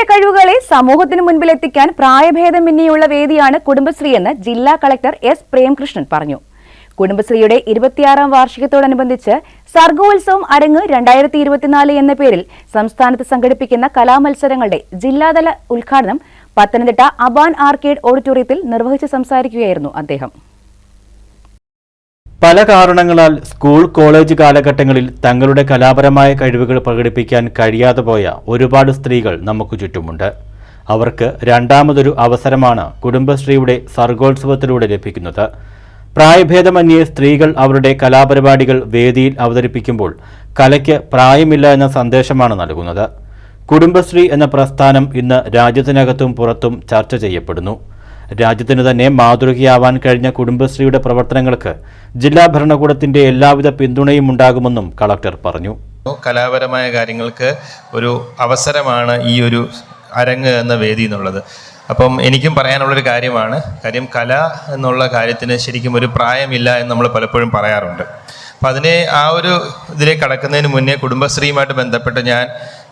സ്ത്രീകളുടെ കഴിവുകളെ സമൂഹത്തിന് മുൻപിൽ എത്തിക്കാൻ പ്രായഭേദമന്യേയുള്ള വേദിയാണ് കുടുംബശ്രീ എന്ന് ജില്ലാ കളക്ടർ എസ് പ്രേംകൃഷ്ണൻ പറഞ്ഞു. കുടുംബശ്രീയുടെ 26ാം വാർഷികത്തോടനുബന്ധിച്ച് സർഗോത്സവം അരങ്ങ് 2024 എന്ന പേരിൽ സംസ്ഥാനത്ത് സംഘടിപ്പിക്കുന്ന കലാമത്സരങ്ങളുടെ ജില്ലാതല ഉദ്ഘാടനം പത്തനംതിട്ട അബാൻ ആർക്കേഡ് ഓഡിറ്റോറിയത്തിൽ നിർവഹിച്ച് സംസാരിക്കുകയായിരുന്നു അദ്ദേഹം. പല കാരണങ്ങളാൽ സ്കൂൾ കോളേജ് കാലഘട്ടങ്ങളിൽ തങ്ങളുടെ കലാപരമായ കഴിവുകൾ പ്രകടിപ്പിക്കാൻ കഴിയാതെ പോയ ഒരുപാട് സ്ത്രീകൾ നമുക്ക് ചുറ്റുമുണ്ട്. അവർക്ക് രണ്ടാമതൊരു അവസരമാണ് കുടുംബശ്രീയുടെ സർഗോത്സവത്തിലൂടെ ലഭിക്കുന്നത്. പ്രായഭേദമന്യേ സ്ത്രീകൾ അവരുടെ കലാപരിപാടികൾ വേദിയിൽ അവതരിപ്പിക്കുമ്പോൾ കലയ്ക്ക് പ്രായമില്ല എന്ന സന്ദേശമാണ് നൽകുന്നത്. കുടുംബശ്രീ എന്ന പ്രസ്ഥാനം ഇന്ന് രാജ്യത്തിനകത്തും പുറത്തും ചർച്ച ചെയ്യപ്പെടുന്നു. രാജ്യത്തിന് തന്നെ മാതൃകയാവാൻ കഴിഞ്ഞ കുടുംബശ്രീയുടെ പ്രവർത്തനങ്ങൾക്ക് ജില്ലാ ഭരണകൂടത്തിന്റെ എല്ലാവിധ പിന്തുണയും ഉണ്ടാകുമെന്നും കളക്ടർ പറഞ്ഞു. കലാപരമായ കാര്യങ്ങൾക്ക് ഒരു അവസരമാണ് ഈ ഒരു അരങ്ങ് എന്ന വേദി എന്നുള്ളത്. അപ്പം എനിക്കും പറയാനുള്ളൊരു കാര്യം കല എന്നുള്ള കാര്യത്തിന് ശരിക്കും ഒരു പ്രായമില്ല എന്ന് നമ്മൾ പലപ്പോഴും പറയാറുണ്ട്. അപ്പം അതിനെ ആ ഒരു ഇതിലേക്ക് കടക്കുന്നതിന് മുന്നേ കുടുംബശ്രീയുമായിട്ട് ബന്ധപ്പെട്ട് ഞാൻ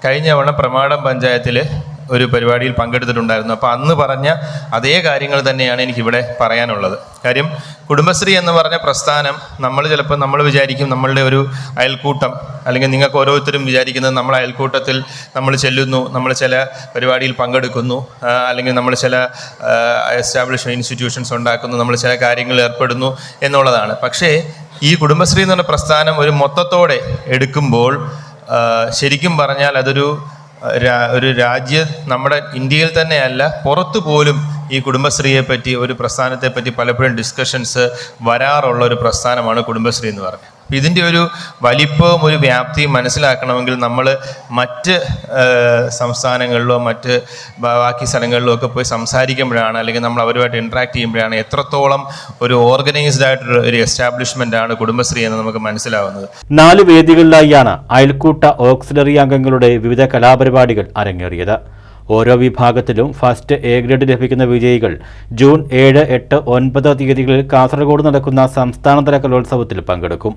കഴിഞ്ഞ തവണ പ്രമാടം പഞ്ചായത്തിൽ ഒരു പരിപാടിയിൽ പങ്കെടുത്തിട്ടുണ്ടായിരുന്നു. അപ്പോൾ അന്ന് പറഞ്ഞ അതേ കാര്യങ്ങൾ തന്നെയാണ് എനിക്കിവിടെ പറയാനുള്ളത്. കാര്യം കുടുംബശ്രീ എന്ന് പറഞ്ഞ പ്രസ്ഥാനം നമ്മൾ വിചാരിക്കും നമ്മളുടെ ഒരു അയൽക്കൂട്ടം, അല്ലെങ്കിൽ നിങ്ങൾക്ക് ഓരോരുത്തരും വിചാരിക്കുന്നത് നമ്മൾ അയൽക്കൂട്ടത്തിൽ നമ്മൾ ചെല്ലുന്നു, നമ്മൾ ചില പരിപാടിയിൽ പങ്കെടുക്കുന്നു, അല്ലെങ്കിൽ നമ്മൾ ചില എസ്റ്റാബ്ലിഷ് ഇൻസ്റ്റിറ്റ്യൂഷൻസ് ഉണ്ടാക്കുന്നു, നമ്മൾ ചില കാര്യങ്ങളിൽ ഏർപ്പെടുന്നു എന്നുള്ളതാണ്. പക്ഷേ ഈ കുടുംബശ്രീ എന്ന് പറഞ്ഞ പ്രസ്ഥാനം ഒരു മൊത്തത്തോടെ എടുക്കുമ്പോൾ ശരിക്കും പറഞ്ഞാൽ അതൊരു നമ്മുടെ ഇന്ത്യയിൽ തന്നെയല്ല പുറത്തു പോലും ഈ കുടുംബശ്രീയെ പറ്റി, ഒരു പ്രസ്ഥാനത്തെ പറ്റി പലപ്പോഴും ഡിസ്കഷൻസ് വരാറുള്ള ഒരു പ്രസ്ഥാനമാണ് കുടുംബശ്രീ എന്ന് പറയുന്നത്. ഇതിൻ്റെ ഒരു വലിപ്പവും ഒരു വ്യാപ്തിയും മനസ്സിലാക്കണമെങ്കിൽ നമ്മൾ മറ്റ് സംസ്ഥാനങ്ങളിലോ മറ്റ് ബാക്കി സ്ഥലങ്ങളിലോ ഒക്കെ പോയി സംസാരിക്കുമ്പോഴാണ്, അല്ലെങ്കിൽ നമ്മൾ അവരുമായിട്ട് ഇൻട്രാക്ട് ചെയ്യുമ്പോഴാണ് എത്രത്തോളം ഒരു ഓർഗനൈസ്ഡ് ആയിട്ടുള്ള ഒരു എസ്റ്റാബ്ലിഷ്മെൻ്റ് ആണ് കുടുംബശ്രീ എന്ന് നമുക്ക് മനസ്സിലാവുന്നത്. 4 വേദികളിലായാണ് അയൽക്കൂട്ട ഓക്സിലറി അംഗങ്ങളുടെ വിവിധ കലാപരിപാടികൾ അരങ്ങേറിയത്. ഓരോ വിഭാഗത്തിലും ഫസ്റ്റ് എ ഗ്രേഡ് ലഭിക്കുന്ന വിജയികൾ ജൂൺ 7, 8, 9 തീയതികളിൽ കാസർഗോഡ് നടക്കുന്ന സംസ്ഥാനതല കലോത്സവത്തിൽ പങ്കെടുക്കും.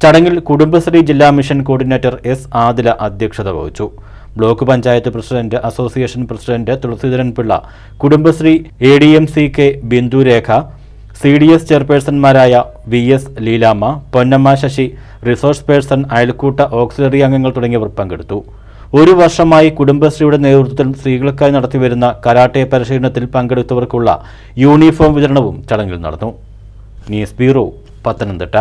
ചടങ്ങിൽ കുടുംബശ്രീ ജില്ലാ മിഷൻ കോർഡിനേറ്റർ എസ് ആദില അധ്യക്ഷത വഹിച്ചു. Block panchayat president, association president Thulasidharan Pillai, Kudumbashree ADMCK Bindurekha, CDS ചെയർപേഴ്സൺമാരായ VS Leelamma, Ponnamma Sasi, resource person, അയൽക്കൂട്ട ഓക്സിലറി അംഗങ്ങൾ തുടങ്ങിയവർ പങ്കെടുത്തു. ഒരു വർഷമായി കുടുംബശ്രീയുടെ നേതൃത്വത്തിൽ സ്ത്രീകൾക്കായി നടത്തിവരുന്ന കരാട്ടെ പരിശീലനത്തിൽ പങ്കെടുത്തവർക്കുള്ള യൂണിഫോം വിതരണവും ചടങ്ങിൽ നടന്നു. News bureau, Pathanamthitta.